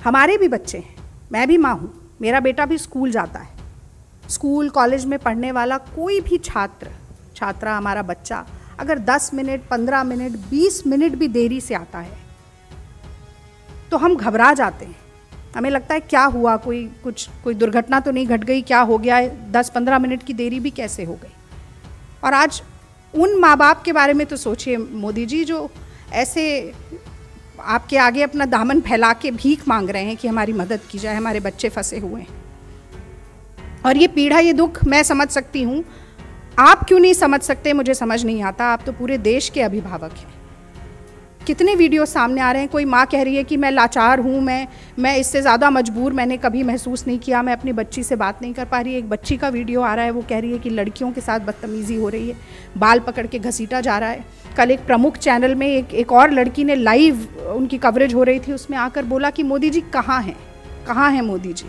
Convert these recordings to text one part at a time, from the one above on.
हमारे भी बच्चे हैं, मैं भी माँ हूँ, मेरा बेटा भी स्कूल जाता है। स्कूल कॉलेज में पढ़ने वाला कोई भी छात्रा हमारा बच्चा अगर 10 मिनट 15 मिनट 20 मिनट भी देरी से आता है तो हम घबरा जाते हैं। हमें लगता है क्या हुआ, कोई दुर्घटना तो नहीं घट गई, क्या हो गया, 10-15 मिनट की देरी भी कैसे हो गई। और आज उन माँ बाप के बारे में तो सोचिए मोदी जी, जो ऐसे आपके आगे अपना दामन फैला के भीख मांग रहे हैं कि हमारी मदद की जाए, हमारे बच्चे फंसे हुए हैं। और ये पीड़ा, ये दुख मैं समझ सकती हूँ, आप क्यों नहीं समझ सकते मुझे समझ नहीं आता। आप तो पूरे देश के अभिभावक हैं। कितने वीडियो सामने आ रहे हैं, कोई माँ कह रही है कि मैं लाचार हूँ, मैं इससे ज़्यादा मजबूर मैंने कभी महसूस नहीं किया, मैं अपनी बच्ची से बात नहीं कर पा रही। एक बच्ची का वीडियो आ रहा है, वो कह रही है कि लड़कियों के साथ बदतमीज़ी हो रही है, बाल पकड़ के घसीटा जा रहा है। कल एक प्रमुख चैनल में एक और लड़की ने लाइव उनकी कवरेज हो रही थी, उसमें आकर बोला कि मोदी जी कहाँ हैं मोदी जी।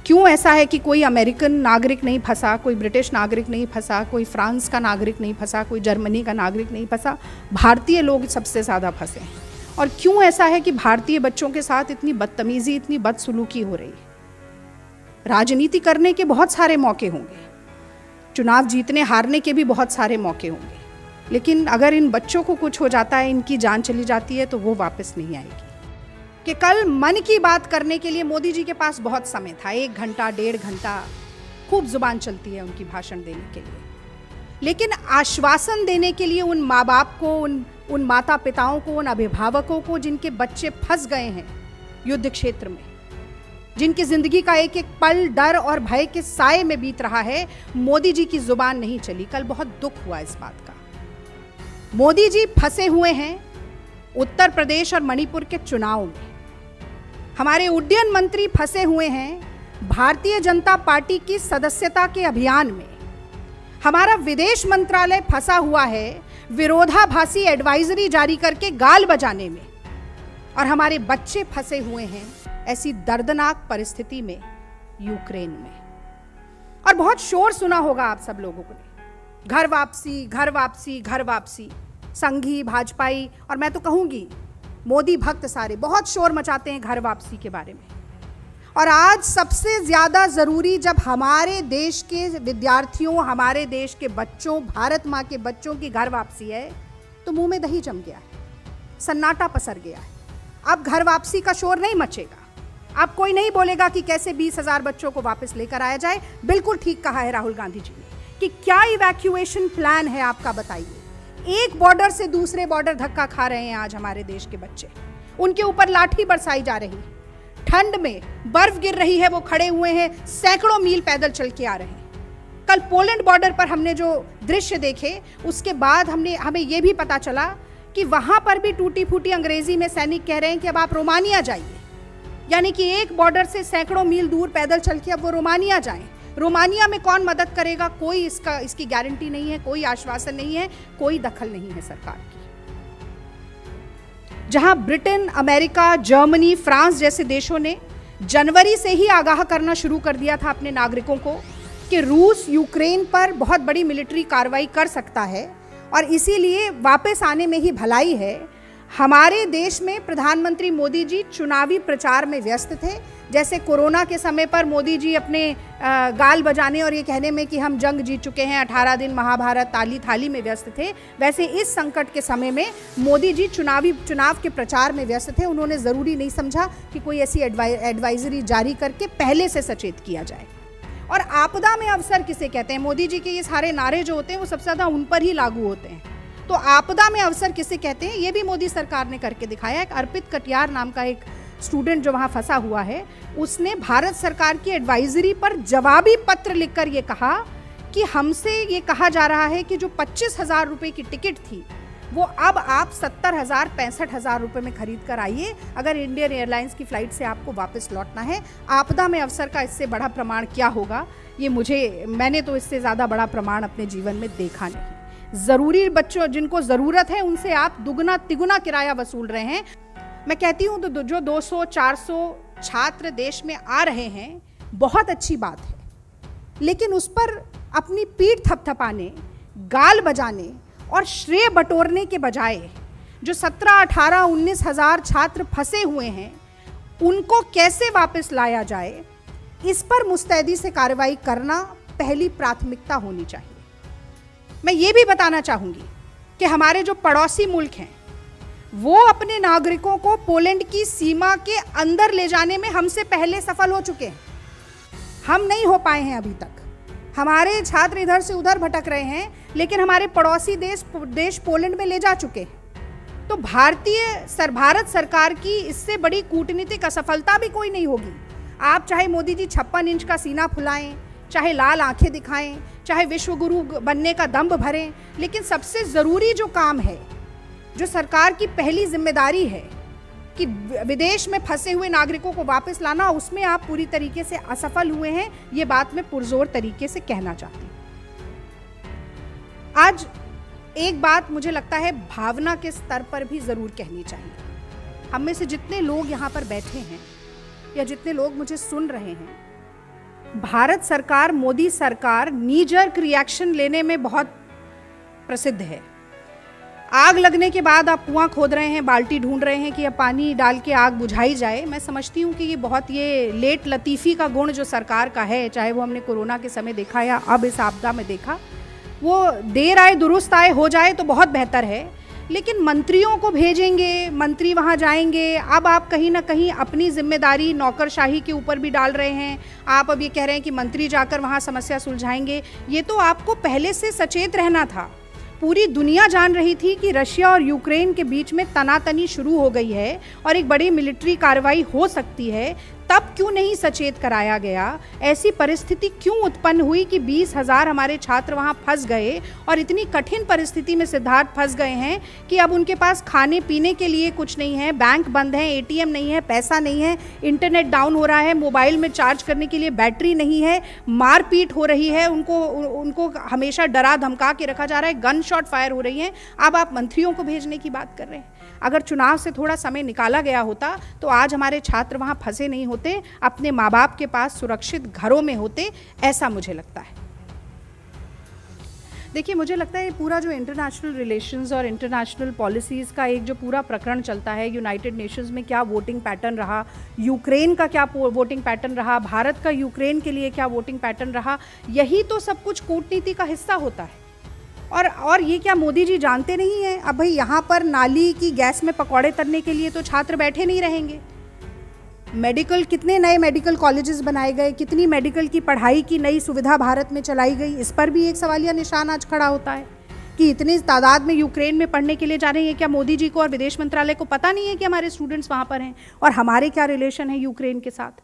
क्यों ऐसा है कि कोई अमेरिकन नागरिक नहीं फंसा, कोई ब्रिटिश नागरिक नहीं फंसा, कोई फ्रांस का नागरिक नहीं फंसा, कोई जर्मनी का नागरिक नहीं फंसा, भारतीय लोग सबसे ज़्यादा फंसे हैं। और क्यों ऐसा है कि भारतीय बच्चों के साथ इतनी बदतमीज़ी, इतनी बदसलूकी हो रही है। राजनीति करने के बहुत सारे मौके होंगे, चुनाव जीतने हारने के भी बहुत सारे मौके होंगे, लेकिन अगर इन बच्चों को कुछ हो जाता है, इनकी जान चली जाती है, तो वो वापस नहीं आएगी। कि कल मन की बात करने के लिए मोदी जी के पास बहुत समय था, 1 घंटा 1.5 घंटा खूब जुबान चलती है उनकी भाषण देने के लिए, लेकिन आश्वासन देने के लिए उन माँ बाप को, उन माता पिताओं को, उन अभिभावकों को जिनके बच्चे फंस गए हैं युद्ध क्षेत्र में, जिनकी जिंदगी का एक एक पल डर और भय के साए में बीत रहा है, मोदी जी की जुबान नहीं चली। कल बहुत दुख हुआ इस बात का। मोदी जी फंसे हुए हैं उत्तर प्रदेश और मणिपुर के चुनाव में, हमारे उड्डयन मंत्री फंसे हुए हैं भारतीय जनता पार्टी की सदस्यता के अभियान में, हमारा विदेश मंत्रालय फंसा हुआ है विरोधाभासी एडवाइजरी जारी करके गाल बजाने में, और हमारे बच्चे फंसे हुए हैं ऐसी दर्दनाक परिस्थिति में यूक्रेन में। और बहुत शोर सुना होगा आप सब लोगों ने, घर वापसी घर वापसी घर वापसी। संघी भाजपाई और मैं तो कहूंगी मोदी भक्त सारे बहुत शोर मचाते हैं घर वापसी के बारे में। और आज सबसे ज्यादा जरूरी जब हमारे देश के विद्यार्थियों, हमारे देश के बच्चों, भारत माँ के बच्चों की घर वापसी है, तो मुंह में दही जम गया है, सन्नाटा पसर गया है। अब घर वापसी का शोर नहीं मचेगा, अब कोई नहीं बोलेगा कि कैसे 20,000 बच्चों को वापस लेकर आया जाए। बिल्कुल ठीक कहा है राहुल गांधी जी ने कि क्या इवैक्यूएशन प्लान है आपका, बताइए। एक बॉर्डर से दूसरे बॉर्डर धक्का खा रहे हैं आज हमारे देश के बच्चे, उनके ऊपर लाठी बरसाई जा रही, ठंड में बर्फ गिर रही है, वो खड़े हुए हैं, सैकड़ों मील पैदल चल के आ रहे हैं। कल पोलैंड बॉर्डर पर हमने जो दृश्य देखे, उसके बाद हमें ये भी पता चला कि वहां पर भी टूटी फूटी अंग्रेजी में सैनिक कह रहे हैं कि अब आप रोमानिया जाइए, यानी कि एक बॉर्डर से सैकड़ों मील दूर पैदल चल के अब वो रोमानिया जाएं। रोमानिया में कौन मदद करेगा, कोई इसकी गारंटी नहीं है, कोई आश्वासन नहीं है, कोई दखल नहीं है सरकार की। जहां ब्रिटेन, अमेरिका, जर्मनी, फ्रांस जैसे देशों ने जनवरी से ही आगाह करना शुरू कर दिया था अपने नागरिकों को कि रूस यूक्रेन पर बहुत बड़ी मिलिट्री कार्रवाई कर सकता है और इसीलिए वापस आने में ही भलाई है, हमारे देश में प्रधानमंत्री मोदी जी चुनावी प्रचार में व्यस्त थे। जैसे कोरोना के समय पर मोदी जी अपने गाल बजाने और ये कहने में कि हम जंग जीत चुके हैं, 18 दिन महाभारत ताली थाली में व्यस्त थे, वैसे इस संकट के समय में मोदी जी चुनाव के प्रचार में व्यस्त थे। उन्होंने ज़रूरी नहीं समझा कि कोई ऐसी एडवाइजरी जारी करके पहले से सचेत किया जाए। और आपदा में अवसर किसे कहते हैं? मोदी जी के ये सारे नारे जो होते हैं वो सबसे ज़्यादा उन पर ही लागू होते हैं। तो आपदा में अवसर किसे कहते हैं, ये भी मोदी सरकार ने करके दिखाया। एक अर्पित कटियार नाम का एक स्टूडेंट जो वहाँ फंसा हुआ है, उसने भारत सरकार की एडवाइजरी पर जवाबी पत्र लिखकर ये कहा कि हमसे ये कहा जा रहा है कि जो 25,000 रुपये की टिकट थी वो अब आप 70,000 65,000 रुपये में खरीद कर आइए, अगर इंडियन एयरलाइंस की फ़्लाइट से आपको वापस लौटना है। आपदा में अवसर का इससे बड़ा प्रमाण क्या होगा, ये मैंने तो इससे ज़्यादा बड़ा प्रमाण अपने जीवन में देखा नहीं। ज़रूरी बच्चों जिनको ज़रूरत है उनसे आप दुगना तिगुना किराया वसूल रहे हैं। मैं कहती हूँ तो जो 200-400 छात्र देश में आ रहे हैं बहुत अच्छी बात है, लेकिन उस पर अपनी पीठ थपथपाने, गाल बजाने और श्रेय बटोरने के बजाय जो 17, 18, 19 हज़ार छात्र फंसे हुए हैं उनको कैसे वापस लाया जाए, इस पर मुस्तैदी से कार्रवाई करना पहली प्राथमिकता होनी चाहिए। मैं ये भी बताना चाहूंगी कि हमारे जो पड़ोसी मुल्क हैं वो अपने नागरिकों को पोलैंड की सीमा के अंदर ले जाने में हमसे पहले सफल हो चुके हैं। हम नहीं हो पाए हैं अभी तक। हमारे छात्र इधर से उधर भटक रहे हैं, लेकिन हमारे पड़ोसी देश पोलैंड में ले जा चुके हैं। तो भारत सरकार की इससे बड़ी कूटनीतिक असफलता भी कोई नहीं होगी। आप चाहे मोदी जी 56 इंच का सीना फुलाएं, चाहे लाल आंखें दिखाएं, चाहे विश्व गुरु बनने का दंभ भरें, लेकिन सबसे ज़रूरी जो काम है, जो सरकार की पहली जिम्मेदारी है कि विदेश में फंसे हुए नागरिकों को वापस लाना, उसमें आप पूरी तरीके से असफल हुए हैं। ये बात मैं पुरजोर तरीके से कहना चाहती हूँ। आज एक बात मुझे लगता है भावना के स्तर पर भी ज़रूर कहनी चाहिए। हम में से जितने लोग यहाँ पर बैठे हैं या जितने लोग मुझे सुन रहे हैं, भारत सरकार, मोदी सरकार नी जर्क रिएक्शन लेने में बहुत प्रसिद्ध है। आग लगने के बाद आप कुआं खोद रहे हैं, बाल्टी ढूंढ रहे हैं कि अब पानी डाल के आग बुझाई जाए। मैं समझती हूँ कि ये बहुत लेट लतीफ़ी का गुण जो सरकार का है, चाहे वो हमने कोरोना के समय देखा या अब इस आपदा में देखा, वो देर आए दुरुस्त आए हो जाए तो बहुत बेहतर है। लेकिन मंत्रियों को भेजेंगे, मंत्री वहाँ जाएंगे, अब आप कहीं ना कहीं अपनी जिम्मेदारी नौकरशाही के ऊपर भी डाल रहे हैं। आप अब ये कह रहे हैं कि मंत्री जाकर वहाँ समस्या सुलझाएंगे। ये तो आपको पहले से सचेत रहना था। पूरी दुनिया जान रही थी कि रशिया और यूक्रेन के बीच में तनातनी शुरू हो गई है और एक बड़ी मिलिट्री कार्रवाई हो सकती है। तब क्यों नहीं सचेत कराया गया? ऐसी परिस्थिति क्यों उत्पन्न हुई कि 20,000 हमारे छात्र वहां फंस गए और इतनी कठिन परिस्थिति में सिद्धार्थ फंस गए हैं कि अब उनके पास खाने पीने के लिए कुछ नहीं है, बैंक बंद है, एटीएम नहीं है, पैसा नहीं है, इंटरनेट डाउन हो रहा है, मोबाइल में चार्ज करने के लिए बैटरी नहीं है, मारपीट हो रही है, उनको हमेशा डरा धमका के रखा जा रहा है, गन शॉट फायर हो रही है। अब आप मंत्रियों को भेजने की बात कर रहे हैं। अगर चुनाव से थोड़ा समय निकाला गया होता तो आज हमारे छात्र वहाँ फंसे नहीं होते, अपने माँ बाप के पास सुरक्षित घरों में होते, ऐसा मुझे लगता है। देखिए, मुझे लगता है पूरा जो इंटरनेशनल रिलेशंस और इंटरनेशनल पॉलिसीज़ का एक जो पूरा प्रकरण चलता है, यूनाइटेड नेशंस में क्या वोटिंग पैटर्न रहा, यूक्रेन का क्या वोटिंग पैटर्न रहा, भारत का यूक्रेन के लिए क्या वोटिंग पैटर्न रहा, यही तो सब कुछ कूटनीति का हिस्सा होता है। और ये क्या मोदी जी जानते नहीं हैं? अब भाई यहाँ पर नाली की गैस में पकौड़े तलने के लिए तो छात्र बैठे नहीं रहेंगे। कितने नए मेडिकल कॉलेजेस बनाए गए, कितनी मेडिकल की पढ़ाई की नई सुविधा भारत में चलाई गई, इस पर भी एक सवालिया निशान आज खड़ा होता है कि इतनी तादाद में यूक्रेन में पढ़ने के लिए जा रही है। क्या मोदी जी को और विदेश मंत्रालय को पता नहीं है कि हमारे स्टूडेंट्स वहाँ पर हैं और हमारे क्या रिलेशन है यूक्रेन के साथ?